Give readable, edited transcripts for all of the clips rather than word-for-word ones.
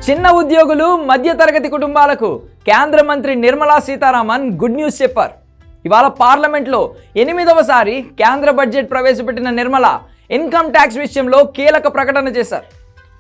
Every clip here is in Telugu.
చిన్న ఉద్యోగులు, మధ్యతరగతి కుటుంబాలకు కేంద్ర మంత్రి నిర్మలా సీతారామన్ గుడ్ న్యూస్ చెప్పారు. ఇవాళ పార్లమెంట్లో 8వసారి కేంద్ర బడ్జెట్ ప్రవేశపెట్టిన నిర్మల ఇన్కమ్ ట్యాక్స్ విషయంలో కీలక ప్రకటన చేశారు.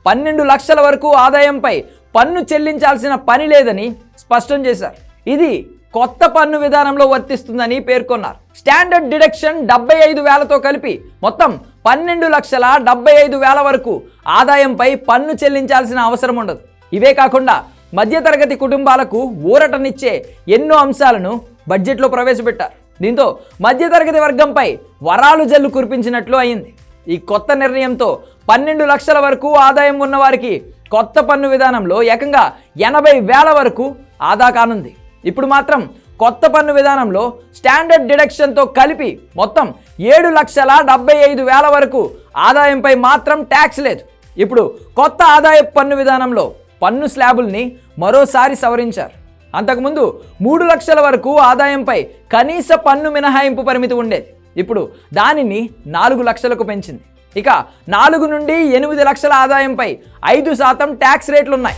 12 లక్షల వరకు ఆదాయంపై పన్ను చెల్లించాల్సిన పని లేదని స్పష్టం చేశారు. ఇది కొత్త పన్ను విధానంలో వర్తిస్తుందని పేర్కొన్నారు. స్టాండర్డ్ డిడక్షన్ 75,000తో కలిపి మొత్తం 12,75,000 వరకు ఆదాయంపై పన్ను చెల్లించాల్సిన అవసరం ఉండదు. ఇవే కాకుండా మధ్యతరగతి కుటుంబాలకు ఊరటనిచ్చే ఎన్నో అంశాలను బడ్జెట్లో ప్రవేశపెట్టారు. దీంతో మధ్యతరగతి వర్గంపై వరాలు జల్లు కురిపించినట్లు అయింది. ఈ కొత్త నిర్ణయంతో 12 లక్షల వరకు ఆదాయం ఉన్న వారికి కొత్త పన్ను విధానంలో ఏకంగా 80,000 వరకు ఆదా కానుంది. ఇప్పుడు మాత్రం కొత్త పన్ను విధానంలో స్టాండర్డ్ డిడక్షన్తో కలిపి మొత్తం 7,75,000 వరకు ఆదాయంపై మాత్రం ట్యాక్స్ లేదు. ఇప్పుడు కొత్త ఆదాయ పన్ను విధానంలో పన్ను స్లాబుల్ని మరోసారి సవరించారు. అంతకుముందు 3 లక్షల వరకు ఆదాయంపై కనీస పన్ను మినహాయింపు పరిమితి ఉండేది. ఇప్పుడు దానిని 4 లక్షలకు పెంచింది. ఇక 4 నుండి 8 లక్షల ఆదాయంపై 5% ట్యాక్స్ రేట్లున్నాయి.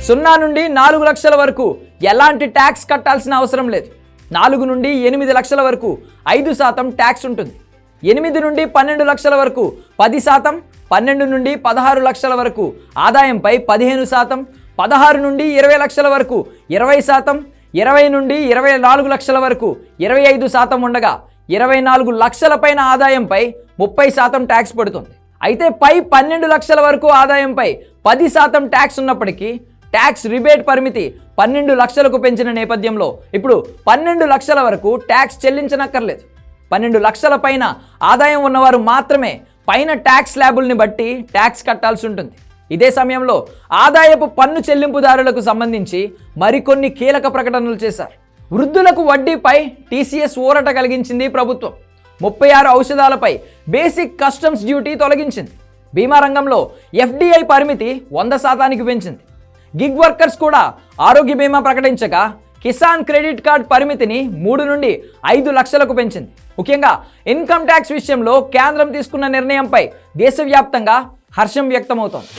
0 నుండి 4 లక్షల వరకు ఎలాంటి ట్యాక్స్ కట్టాల్సిన అవసరం లేదు. 4 నుండి 8 లక్షల వరకు 5% ట్యాక్స్ ఉంటుంది. 8 నుండి 12 లక్షల వరకు 10%, 12 నుండి 16 లక్షల వరకు ఆదాయంపై 15%, 16 నుండి 20 లక్షల వరకు 20%, 20 నుండి 24 లక్షల వరకు 25% ఉండగా 24 లక్షల పైన ఆదాయంపై 30% ట్యాక్స్ పడుతుంది. అయితే పై 12 లక్షల వరకు ఆదాయంపై 10% ట్యాక్స్ ఉన్నప్పటికీ ట్యాక్స్ రిబేట్ పరిమితి 12 లక్షలకు పెంచిన నేపథ్యంలో ఇప్పుడు 12 లక్షల వరకు ట్యాక్స్ చెల్లించనక్కర్లేదు. 12 లక్షల పైన ఆదాయం ఉన్నవారు మాత్రమే పైన ట్యాక్స్ స్లాబుల్ని బట్టి ట్యాక్స్ కట్టాల్సి ఉంటుంది. ఇదే సమయంలో ఆదాయపు పన్ను చెల్లింపుదారులకు సంబంధించి మరికొన్ని కీలక ప్రకటనలు చేశారు. వృద్ధులకు వడ్డీపై టీసీఎస్ ఊరట కలిగించింది ప్రభుత్వం. 36 ఔషధాలపై బేసిక్ కస్టమ్స్ డ్యూటీ తొలగించింది. బీమా రంగంలో ఎఫ్డిఐ పరిమితి 100%కి పెంచింది. గిగ్ వర్కర్స్ కూడా ఆరోగ్య బీమా ప్రకటించగా కిసాన్ క్రెడిట్ కార్డ్ పరిమితిని 3 నుండి 5 లక్షలకు పెంచింది. ముఖ్యంగా ఇన్కమ్ ట్యాక్స్ విషయంలో కేంద్రం తీసుకున్న నిర్ణయంపై దేశవ్యాప్తంగా హర్షం వ్యక్తమవుతోంది.